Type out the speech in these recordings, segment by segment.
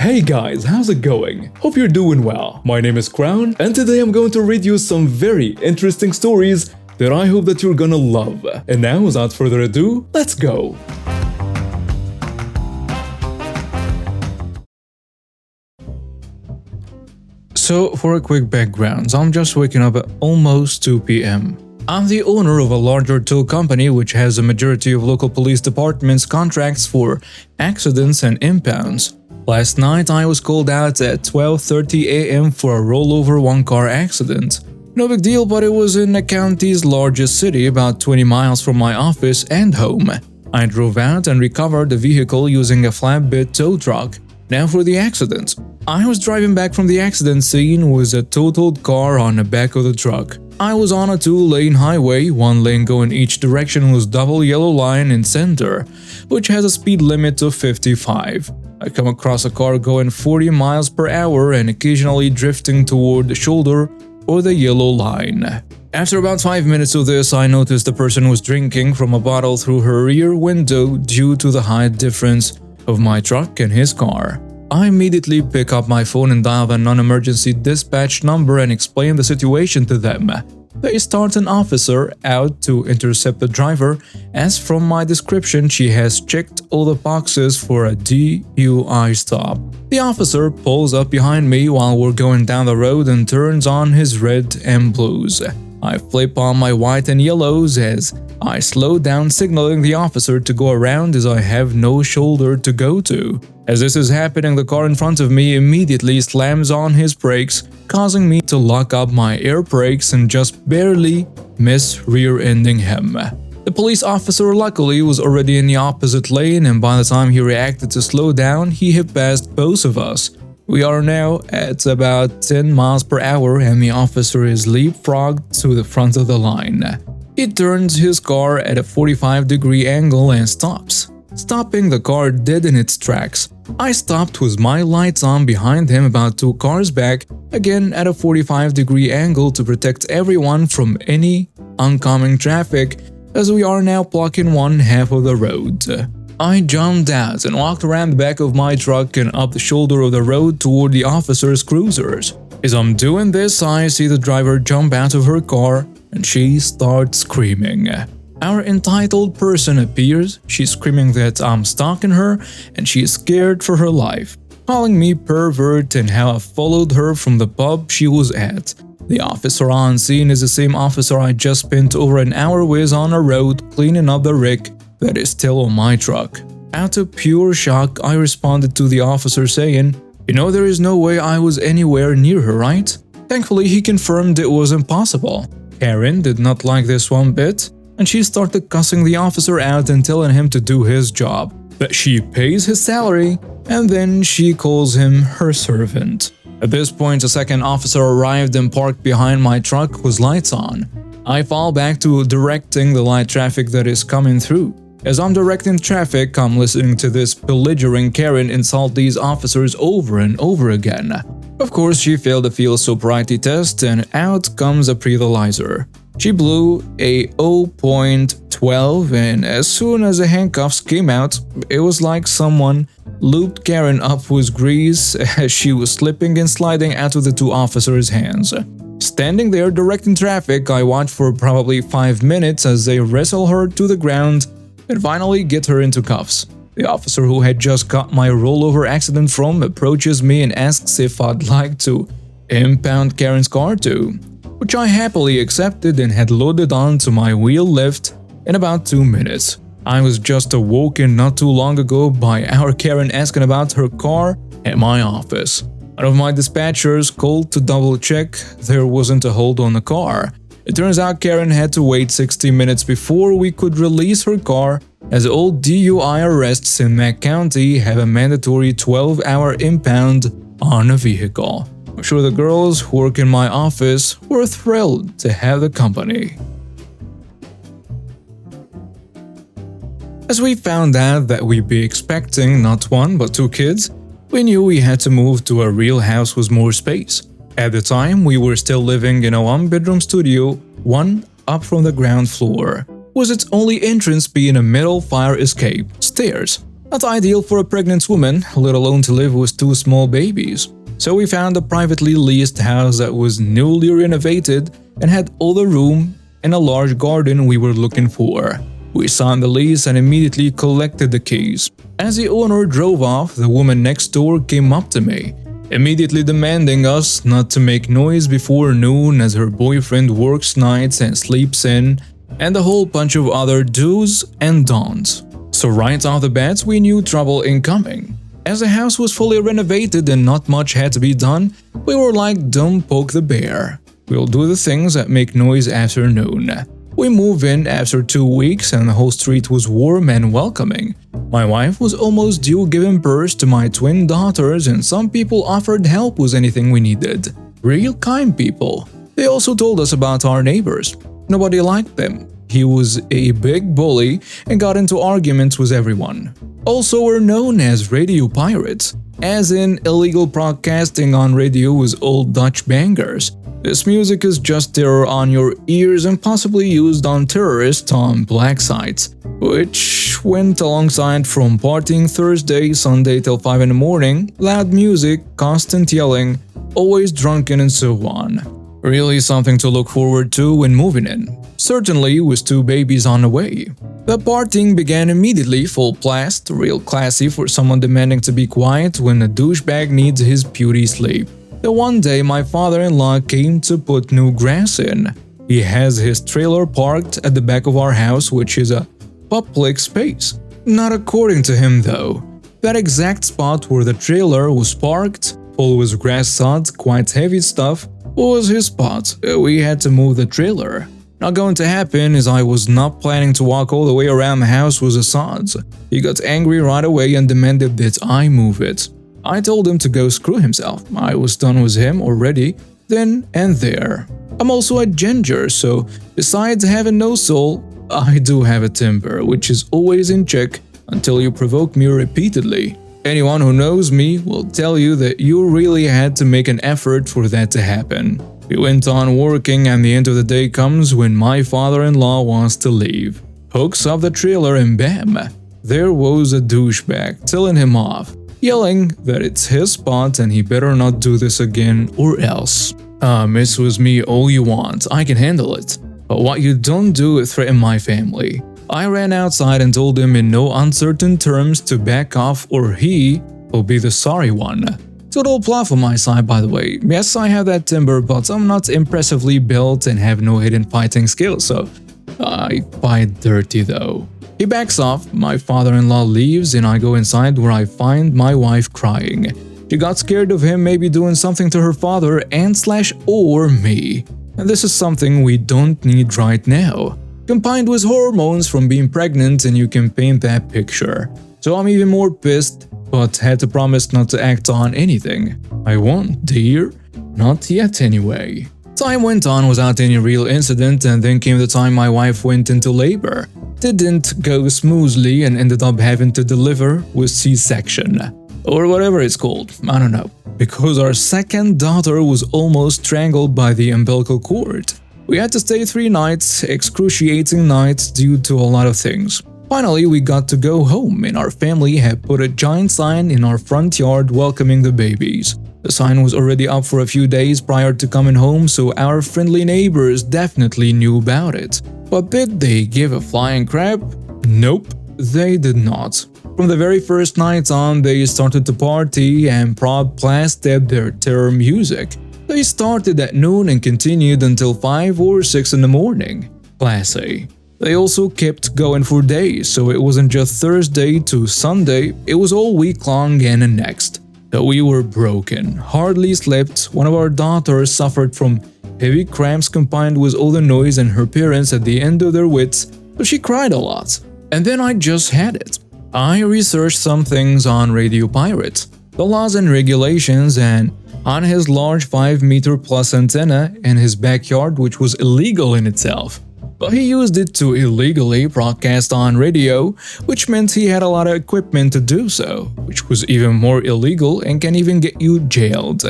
Hey guys, how's it going? Hope you're doing well. My name is Crown, and today I'm going to read you some very interesting stories that I hope that you're gonna love. And now, without further ado, let's go! So, for a quick background, I'm just waking up at almost 2 p.m. I'm the owner of a larger tow company which has a majority of local police departments' contracts for accidents and impounds. Last night I was called out at 12:30 a.m. for a rollover one-car accident. No big deal, but it was in the county's largest city, about 20 miles from my office and home. I drove out and recovered the vehicle using a flatbed tow truck. Now for the accident. I was driving back from the accident scene with a totaled car on the back of the truck. I was on a 2-lane highway, one lane going each direction with double yellow line in center, which has a speed limit of 55. I come across a car going 40 miles per hour and occasionally drifting toward the shoulder or the yellow line. After about 5 minutes of this, I noticed the person was drinking from a bottle through her rear window due to the height difference of my truck and his car. I immediately pick up my phone and dial the non-emergency dispatch number and explain the situation to them. They start an officer out to intercept the driver, as from my description she has checked all the boxes for a DUI stop. The officer pulls up behind me while we're going down the road and turns on his red and blues. I flip on my white and yellows as I slow down, signaling the officer to go around as I have no shoulder to go to. As this is happening, the car in front of me immediately slams on his brakes, causing me to lock up my air brakes and just barely miss rear-ending him. The police officer luckily was already in the opposite lane, and by the time he reacted to slow down, he had passed both of us. We are now at about 10 miles per hour and the officer is leapfrogged to the front of the line. He turns his car at a 45-degree angle and stops, stopping the car dead in its tracks. I stopped with my lights on behind him about 2 cars back, again at a 45-degree angle to protect everyone from any oncoming traffic, as we are now blocking one half of the road. I jumped out and walked around the back of my truck and up the shoulder of the road toward the officer's cruisers. As I'm doing this, I see the driver jump out of her car and she starts screaming. Our entitled person appears, she's screaming that I'm stalking her and she is scared for her life, calling me pervert and how I followed her from the pub she was at. The officer on scene is the same officer I just spent over an hour with on a road cleaning up the wreck that is still on my truck. Out of pure shock, I responded to the officer saying, "You know there is no way I was anywhere near her, right?" Thankfully, he confirmed it was impossible. Karen did not like this one bit, and she started cussing the officer out and telling him to do his job, that she pays his salary, and then she calls him her servant. At this point, a second officer arrived and parked behind my truck with lights on. I fall back to directing the light traffic that is coming through. As I'm directing traffic, I'm listening to this belligerent Karen insult these officers over and over again. Of course, she failed the field sobriety test and out comes a breathalyzer. She blew a 0.12 and as soon as the handcuffs came out, it was like someone looped Karen up with grease as she was slipping and sliding out of the 2 officers' hands. Standing there directing traffic, I watched for probably 5 minutes as they wrestle her to the ground and finally get her into cuffs. The officer who had just got my rollover accident from approaches me and asks if I'd like to impound Karen's car too, which I happily accepted and had loaded onto my wheel lift in about 2 minutes. I was just awoken not too long ago by our Karen asking about her car at my office. One of my dispatchers called to double-check there wasn't a hold on the car. It turns out Karen had to wait 60 minutes before we could release her car, as all DUI arrests in Mack County have a mandatory 12-hour impound on a vehicle. I'm sure the girls who work in my office were thrilled to have the company. As we found out that we'd be expecting not 1 but 2 kids, we knew we had to move to a real house with more space. At the time, we were still living in a 1-bedroom studio, 1 up from the ground floor, with its only entrance being a metal fire escape, stairs. Not ideal for a pregnant woman, let alone to live with two small babies. So we found a privately leased house that was newly renovated and had all the room and a large garden we were looking for. We signed the lease and immediately collected the keys. As the owner drove off, the woman next door came up to me, immediately demanding us not to make noise before noon as her boyfriend works nights and sleeps in, and a whole bunch of other do's and don'ts. So right off the bat, we knew trouble incoming. As the house was fully renovated and not much had to be done, we were like, don't poke the bear. We'll do the things that make noise after noon. We moved in after 2 weeks and the whole street was warm and welcoming. My wife was almost due giving birth to my twin daughters and some people offered help with anything we needed. Real kind people. They also told us about our neighbors. Nobody liked them. He was a big bully and got into arguments with everyone. Also, we're known as radio pirates, as in illegal broadcasting on radio with old Dutch bangers. This music is just terror on your ears and possibly used on terrorists on black sites, which went alongside from partying Thursday, Sunday till 5 in the morning, loud music, constant yelling, always drunken and so on. Really something to look forward to when moving in. Certainly with 2 babies on the way. The partying began immediately full blast, real classy for someone demanding to be quiet when a douchebag needs his beauty sleep. The one day my father-in-law came to put new grass in. He has his trailer parked at the back of our house, which is a public space. Not according to him though. That exact spot where the trailer was parked, full with grass sod, quite heavy stuff, was his spot. We had to move the trailer. Not going to happen as I was not planning to walk all the way around the house with the sods. He got angry right away and demanded that I move it. I told him to go screw himself. I was done with him already, then and there. I'm also a ginger, so besides having no soul, I do have a temper, which is always in check until you provoke me repeatedly. Anyone who knows me will tell you that you really had to make an effort for that to happen. We went on working and the end of the day comes when my father-in-law wants to leave. Hooks up the trailer and bam! There was a douchebag telling him off, yelling that it's his spot and he better not do this again or else. Mess with me all you want, I can handle it. But what you don't do is threaten my family. I ran outside and told him in no uncertain terms to back off or he will be the sorry one. Total bluff on my side, by the way. Yes, I have that timber, but I'm not impressively built and have no hidden fighting skills, so I fight dirty though. He backs off, my father-in-law leaves, and I go inside where I find my wife crying. She got scared of him maybe doing something to her father and/or me. And this is something we don't need right now. Combined with hormones from being pregnant and you can paint that picture. So I'm even more pissed, but had to promise not to act on anything. I won't, dear. Not yet anyway. Time went on without any real incident and then came the time my wife went into labor. Didn't go smoothly and ended up having to deliver with C-section. Or whatever it's called, I don't know. Because our second daughter was almost strangled by the umbilical cord. We had to stay 3 nights, excruciating nights due to a lot of things. Finally, we got to go home and our family had put a giant sign in our front yard welcoming the babies. The sign was already up for a few days prior to coming home, so our friendly neighbors definitely knew about it. But did they give a flying crap? Nope, they did not. From the very first night on, they started to party and blasted their terror music. They started at noon and continued until 5 or 6 in the morning. Classy. They also kept going for days, so it wasn't just Thursday to Sunday, it was all week long and the next. So we were broken, hardly slept, one of our daughters suffered from heavy cramps combined with all the noise and her parents at the end of their wits, so she cried a lot. And then I just had it. I researched some things on Radio Pirate, the laws and regulations, and on his large 5-meter plus antenna in his backyard, which was illegal in itself. But he used it to illegally broadcast on radio, which meant he had a lot of equipment to do so, which was even more illegal and can even get you jailed.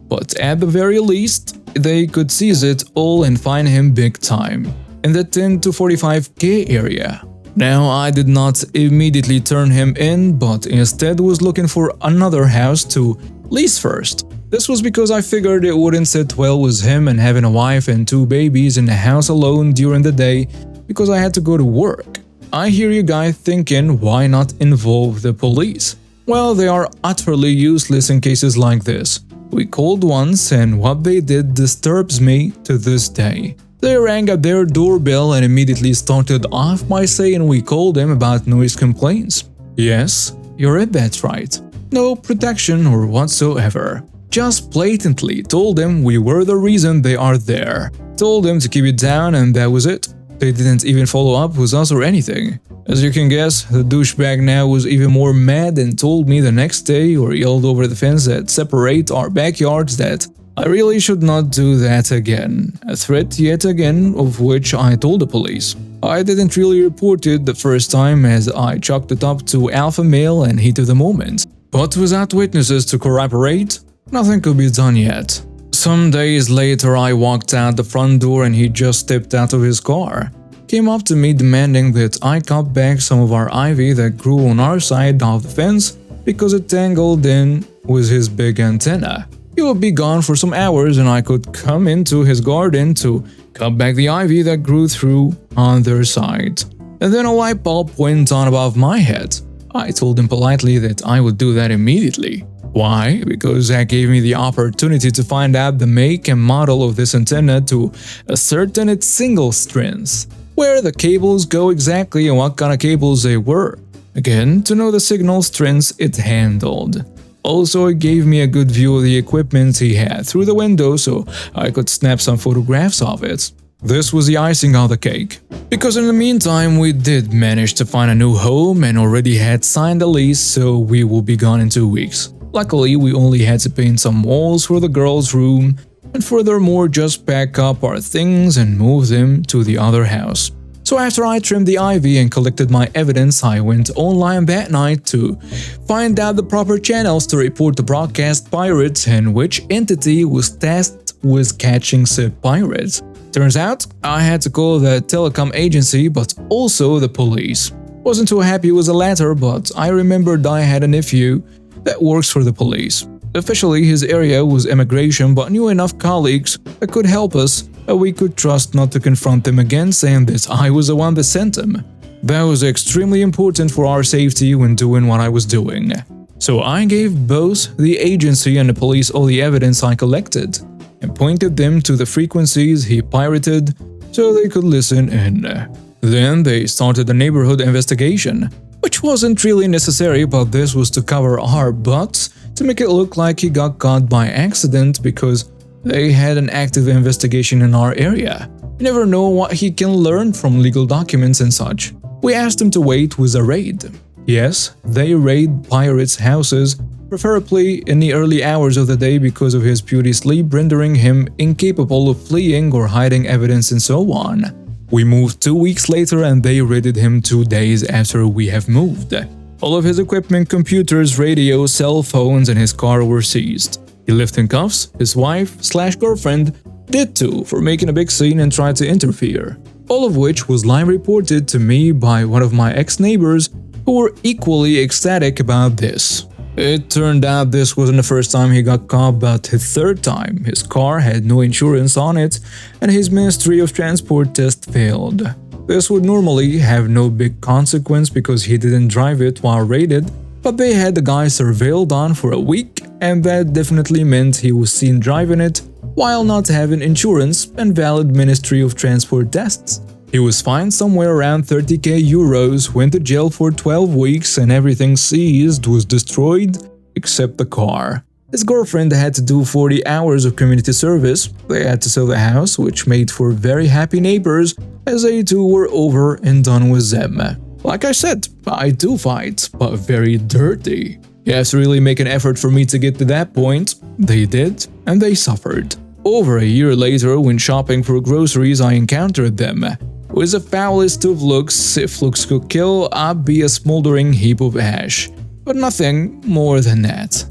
But at the very least, they could seize it all and fine him big time, in the 10 to 45k area. Now, I did not immediately turn him in, but instead was looking for another house to lease first. This was because I figured it wouldn't sit well with him and having a wife and 2 babies in the house alone during the day because I had to go to work. I hear you guys thinking, why not involve the police? Well, they are utterly useless in cases like this. We called once, and what they did disturbs me to this day. They rang at their doorbell and immediately started off by saying we called them about noise complaints. Yes, you read that right. No protection or whatsoever. Just blatantly told them we were the reason they are there. Told them to keep it down, and that was it. They didn't even follow up with us or anything. As you can guess, the douchebag now was even more mad and told me the next day, or yelled over the fence that separate our backyards, that I really should not do that again. A threat yet again, of which I told the police. I didn't really report it the first time, as I chalked it up to alpha male and heat of the moment. But without witnesses to corroborate, nothing could be done yet. Some days later, I walked out the front door and he just stepped out of his car. Came up to me demanding that I cut back some of our ivy that grew on our side of the fence because it tangled in with his big antenna. He would be gone for some hours and I could come into his garden to cut back the ivy that grew through on their side. And then a light bulb went on above my head. I told him politely that I would do that immediately. Why? Because that gave me the opportunity to find out the make and model of this antenna to ascertain its single strings, where the cables go exactly and what kind of cables they were. Again, to know the signal strings it handled. Also, it gave me a good view of the equipment he had through the window so I could snap some photographs of it. This was the icing on the cake. Because in the meantime, we did manage to find a new home and already had signed a lease, so we will be gone in 2 weeks. Luckily, we only had to paint some walls for the girls' room, and furthermore just pack up our things and move them to the other house. So after I trimmed the ivy and collected my evidence, I went online that night to find out the proper channels to report the broadcast pirates and which entity was tasked with catching said pirates. Turns out, I had to call the telecom agency but also the police. Wasn't too happy with the latter, but I remembered I had a nephew that works for the police. Officially, his area was immigration, but knew enough colleagues that could help us that we could trust not to confront them again, saying that I was the one that sent them. That was extremely important for our safety when doing what I was doing. So I gave both the agency and the police all the evidence I collected, and pointed them to the frequencies he pirated so they could listen in. Then they started a neighborhood investigation, which wasn't really necessary, but this was to cover our butts to make it look like he got caught by accident because they had an active investigation in our area. You never know what he can learn from legal documents and such. We asked him to wait with a raid. Yes, they raid pirates' houses, preferably in the early hours of the day because of his beauty sleep rendering him incapable of fleeing or hiding evidence and so on. We moved 2 weeks later and they raided him 2 days after we have moved. All of his equipment, computers, radio, cell phones and his car were seized. He left in cuffs, his wife/girlfriend did too for making a big scene and tried to interfere. All of which was live reported to me by one of my ex-neighbors who were equally ecstatic about this. It turned out this wasn't the first time he got caught, but his third time. His car had no insurance on it and his Ministry of Transport test failed. This would normally have no big consequence because he didn't drive it while raided, but they had the guy surveilled on for a week and that definitely meant he was seen driving it while not having insurance and valid Ministry of Transport tests. He was fined somewhere around 30k euros, went to jail for 12 weeks and everything seized was destroyed except the car. His girlfriend had to do 40 hours of community service. They had to sell the house, which made for very happy neighbors as they too were over and done with them. Like I said, I do fight, but very dirty. You have to really make an effort for me to get to that point. They did, and they suffered. Over a year later, when shopping for groceries, I encountered them. With the foulest of looks, if looks could kill, I'd be a smoldering heap of ash. But nothing more than that.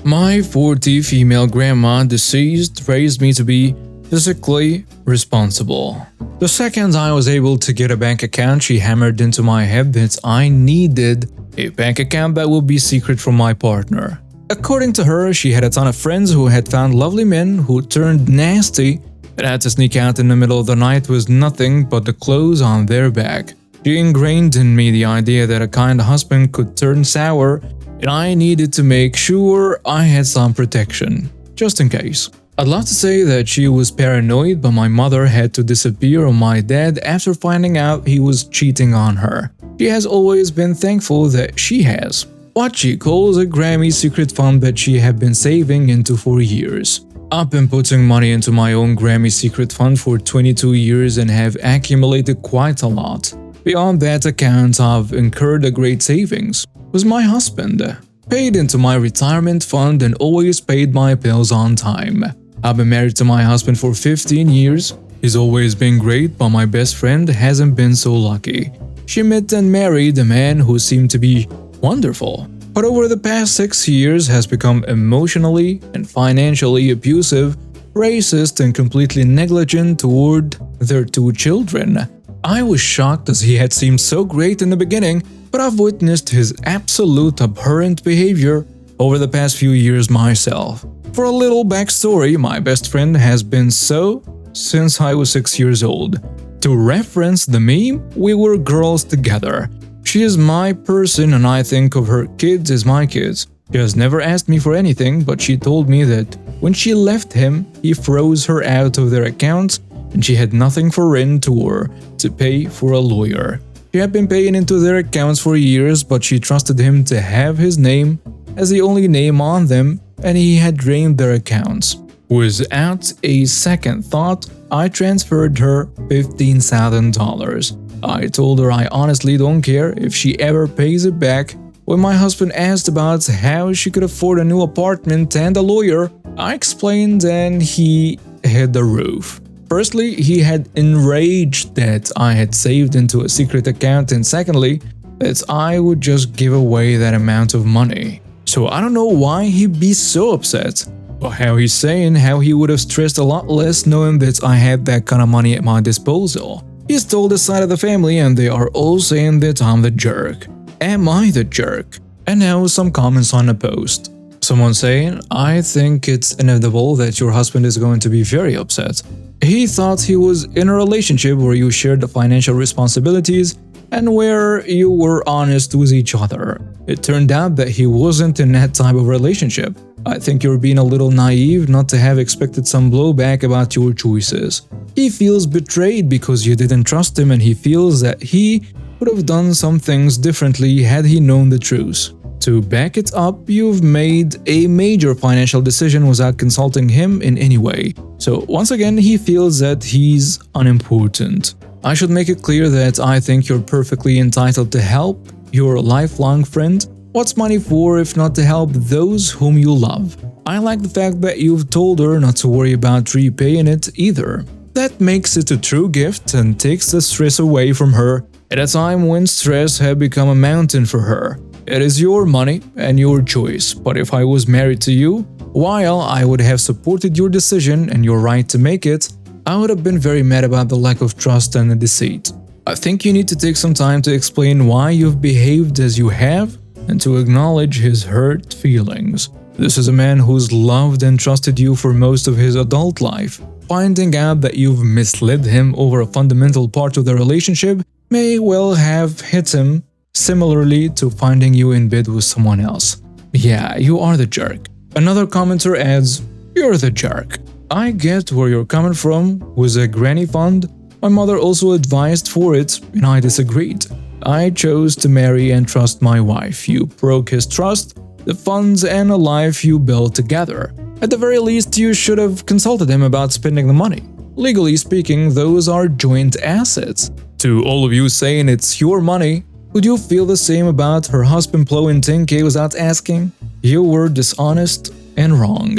My 40 female grandma, deceased, raised me to be physically responsible. The second I was able to get a bank account, she hammered into my head that I needed a bank account that would be secret from my partner. According to her, she had a ton of friends who had found lovely men who turned nasty and had to sneak out in the middle of the night with nothing but the clothes on their back. She ingrained in me the idea that a kind husband could turn sour, and I needed to make sure I had some protection, just in case. I'd love to say that she was paranoid, but my mother had to disappear on my dad after finding out he was cheating on her. She has always been thankful that she has what she calls a Grammy secret fund that she had been saving into for years. I've been putting money into my own Grammy secret fund for 22 years and have accumulated quite a lot. Beyond that account, I've incurred a great savings. Was my husband. Paid into my retirement fund and always paid my bills on time. I've been married to my husband for 15 years. He's always been great, but my best friend hasn't been so lucky. She met and married a man who seemed to be wonderful, but over the past 6 years has become emotionally and financially abusive, racist, and completely negligent toward their 2 children. I was shocked as he had seemed so great in the beginning, but I've witnessed his absolute abhorrent behavior over the past few years myself. For a little backstory, my best friend has been so since I was 6 years old. To reference the meme, we were girls together. She is my person and I think of her kids as my kids. She has never asked me for anything, but she told me that when she left him, he froze her out of their accounts and she had nothing for rent or to pay for a lawyer. She had been paying into their accounts for years, but she trusted him to have his name as the only name on them, and he had drained their accounts. Without a second thought, I transferred her $15,000. I told her I honestly don't care if she ever pays it back. When my husband asked about how she could afford a new apartment and a lawyer, I explained and he hit the roof. Firstly, he had enraged that I had saved into a secret account, and secondly, that I would just give away that amount of money. So I don't know why he'd be so upset, but how he's saying how he would have stressed a lot less knowing that I had that kind of money at my disposal. He's told his side of the family and they are all saying that I'm the jerk. Am I the jerk? And now some comments on the post. Someone saying, I think it's inevitable that your husband is going to be very upset. He thought he was in a relationship where you shared the financial responsibilities and where you were honest with each other. It turned out that he wasn't in that type of relationship. I think you're being a little naive not to have expected some blowback about your choices. He feels betrayed because you didn't trust him and he feels that he would have done some things differently had he known the truth. To back it up, you've made a major financial decision without consulting him in any way. So once again, he feels that he's unimportant. I should make it clear that I think you're perfectly entitled to help your lifelong friend. What's money for if not to help those whom you love? I like the fact that you've told her not to worry about repaying it either. That makes it a true gift and takes the stress away from her at a time when stress had become a mountain for her. It is your money and your choice, but if I was married to you, while I would have supported your decision and your right to make it, I would have been very mad about the lack of trust and the deceit. I think you need to take some time to explain why you've behaved as you have and to acknowledge his hurt feelings. This is a man who's loved and trusted you for most of his adult life. Finding out that you've misled him over a fundamental part of the relationship may well have hit him similarly to finding you in bed with someone else. Yeah, you are the jerk. Another commenter adds, you're the jerk. I get where you're coming from with a granny fund. My mother also advised for it and I disagreed. I chose to marry and trust my wife. You broke his trust, the funds and a life you built together. At the very least, you should have consulted him about spending the money. Legally speaking, those are joint assets. To all of you saying it's your money, would you feel the same about her husband blowing 10K without asking? You were dishonest and wrong.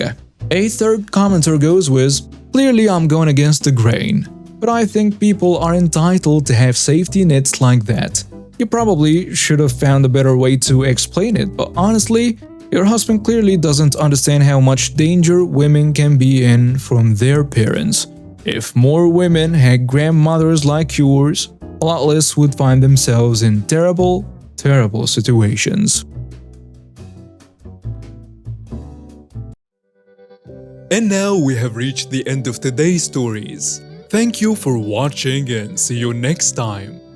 A third commenter goes with, clearly I'm going against the grain, but I think people are entitled to have safety nets like that. You probably should have found a better way to explain it, but honestly, your husband clearly doesn't understand how much danger women can be in from their parents. If more women had grandmothers like yours, a lot less would find themselves in terrible, terrible situations. And now we have reached the end of today's stories. Thank you for watching and see you next time.